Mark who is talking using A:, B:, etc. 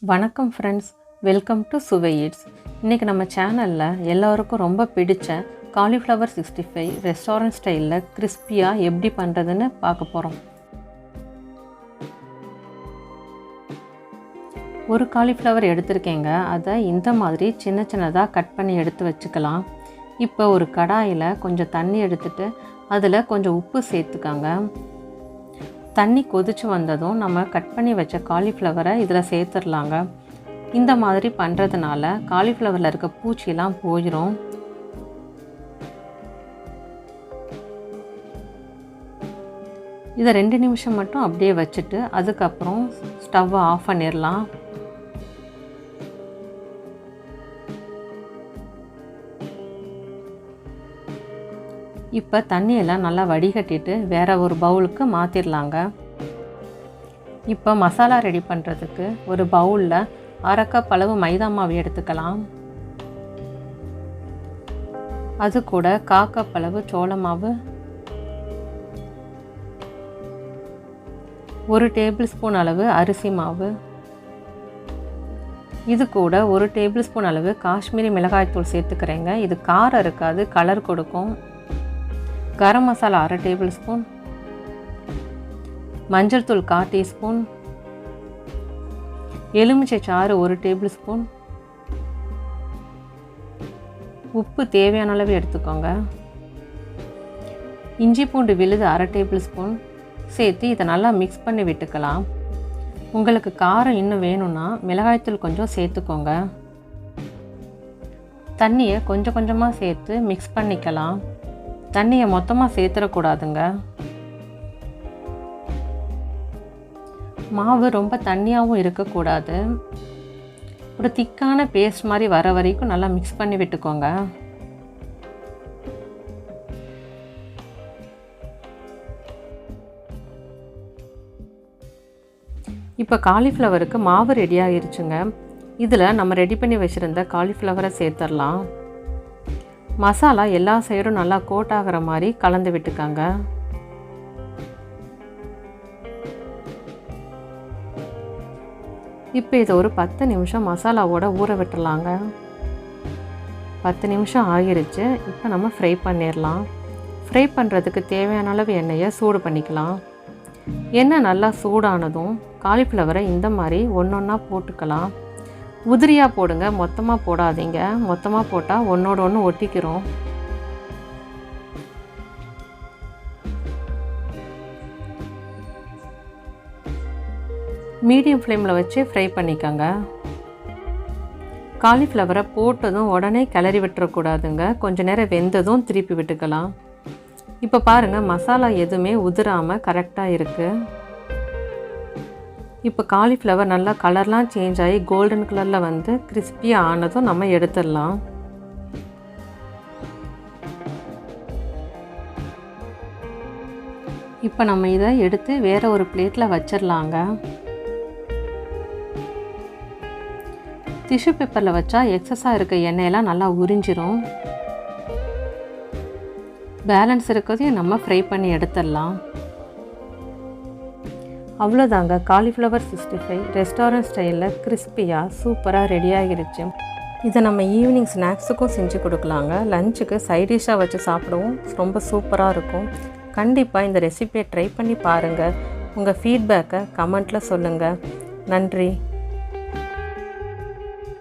A: வணக்கம் friends, welcome to சுவை eats. இன்றைக்கி நம்ம சேனலில் எல்லோருக்கும் ரொம்ப பிடிச்ச காலிஃப்ளவர் 65 ரெஸ்டாரண்ட் ஸ்டைலில் கிறிஸ்பியாக எப்படி பண்ணுறதுன்னு பார்க்க போகிறோம். ஒரு காலிஃப்ளவர் எடுத்திருக்கேங்க. அதை இந்த மாதிரி சின்ன சின்னதாக கட் பண்ணி எடுத்து வச்சுக்கலாம். இப்போ ஒரு கடாயில் கொஞ்சம் தண்ணி எடுத்துகிட்டு அதில் கொஞ்சம் உப்பு சேர்த்துக்காங்க. தண்ணி கொதித்து வந்ததும் நம்ம கட் பண்ணி வச்ச காலிஃப்ளவரை இதில் சேர்த்துடலாங்க. இந்த மாதிரி பண்ணுறதுனால காலிஃப்ளவரில் இருக்க பூச்சிலாம் போயிடும். இதை 2 நிமிஷம் மட்டும் அப்படியே வச்சுட்டு அதுக்கப்புறம் ஸ்டவ்வை ஆஃப் பண்ணிடலாம். இப்போ தண்ணியெல்லாம் நல்லா வடிகட்டிட்டு வேறு ஒரு பவுலுக்கு மாற்றிடலாங்க. இப்போ மசாலா ரெடி பண்ணுறதுக்கு ஒரு பவுலில் 1/2 கப் அளவு மைதா மாவு எடுத்துக்கலாம். அது கூட 1/4 கப் அளவு சோள மாவு, 1 டேபிள் ஸ்பூன் அளவு அரிசி மாவு, இது கூட 1 டேபிள் ஸ்பூன் அளவு காஷ்மீரி மிளகாய்த்தூள் சேர்த்துக்கிறேங்க. இது காரம் இருக்காது, கலர் கொடுக்கும். கரம் மசாலா 1/2 டேபிள் ஸ்பூன், மஞ்சள் தூள் 1/4 டீஸ்பூன், எலுமிச்சை சாறு 1 டேபிள் ஸ்பூன், உப்பு தேவையான அளவு எடுத்துக்கோங்க. இஞ்சி பூண்டு விழுது 1/2 டேபிள் ஸ்பூன் சேர்த்து இதை நல்லா மிக்ஸ் பண்ணி விட்டுக்கலாம். உங்களுக்கு காரம் இன்னும் வேணும்னா மிளகாய்த்தூள் கொஞ்சம் சேர்த்துக்கோங்க. தண்ணியை கொஞ்சம் கொஞ்சமாக சேர்த்து மிக்ஸ் பண்ணிக்கலாம். தண்ணியை மொத்தமாக சேர்த்துடக்கூடாதுங்க. மாவு ரொம்ப தண்ணியாகவும் இருக்கக்கூடாது. ஒரு திக்கான பேஸ்ட் மாதிரி வர வரைக்கும் நல்லா மிக்ஸ் பண்ணி விட்டுக்கோங்க. இப்போ காலிஃப்ளவருக்கு மாவு ரெடி ஆகிருச்சுங்க. இதில் நம்ம ரெடி பண்ணி வச்சுருந்த காலிஃப்ளவரை சேர்த்துடலாம். மசாலா எல்லா சைடும் நல்லா கோட் ஆகிற மாதிரி கலந்து விட்டுக்காங்க. இப்போ இதை ஒரு 10 நிமிஷம் மசாலாவோட ஊற விட்டுடலாங்க. 10 நிமிஷம் ஆகிருச்சு. இப்போ நம்ம ஃப்ரை பண்ணிடலாம். ஃப்ரை பண்ணுறதுக்கு தேவையான அளவு எண்ணெயை சூடு பண்ணிக்கலாம். எண்ணெய் நல்லா சூடானதும் காலிஃப்ளவரை இந்த மாதிரி ஒன்றொன்னா போட்டுக்கலாம். உதிரியாக போடுங்க, மொத்தமாக போடாதீங்க. மொத்தமாக போட்டால் ஒன்றோட ஒன்று ஒட்டிக்கிறோம். மீடியம் ஃப்ளேமில் வச்சு ஃப்ரை பண்ணிக்கோங்க. காலிஃப்ளவரை போட்டதும் உடனே கிளறி விட்டுறக்கூடாதுங்க. கொஞ்சம் நேரம் வெந்ததும் திருப்பி விட்டுக்கலாம். இப்போ பாருங்கள், மசாலா எதுவுமே உதிராமல் கரெக்டாக இருக்குது. இப்போ காலிஃப்ளவர் நல்லா கலர்லாம் சேஞ்ச் ஆகி கோல்டன் கலரில் வந்து கிறிஸ்பியாக ஆனதும் நம்ம எடுத்துடலாம். இப்போ நம்ம இதை எடுத்து வேறு ஒரு பிளேட்டில் வச்சிடலாங்க. டிஷ்யூ பேப்பரில் வச்சா எக்ஸஸாக இருக்க எண்ணெயெல்லாம் நல்லா உறிஞ்சிரும். பேலன்ஸ் இருக்கிறதையும் நம்ம ஃப்ரை பண்ணி எடுத்துடலாம். அவ்வளோதாங்க, காலிஃப்ளவர் 65 ரெஸ்டாரண்ட் ஸ்டைலில் கிறிஸ்பியாக சூப்பராக ரெடி ஆகிருச்சு. இதை நம்ம ஈவினிங் ஸ்நாக்ஸுக்கும் செஞ்சு கொடுக்கலாங்க. லஞ்சுக்கு சைடிஷாக வச்சு சாப்பிடவும் ரொம்ப சூப்பராக இருக்கும். கண்டிப்பாக இந்த ரெசிபியை ட்ரை பண்ணி பாருங்கள். உங்கள் ஃபீட்பேக்கை கமெண்ட்டில் சொல்லுங்கள். நன்றி.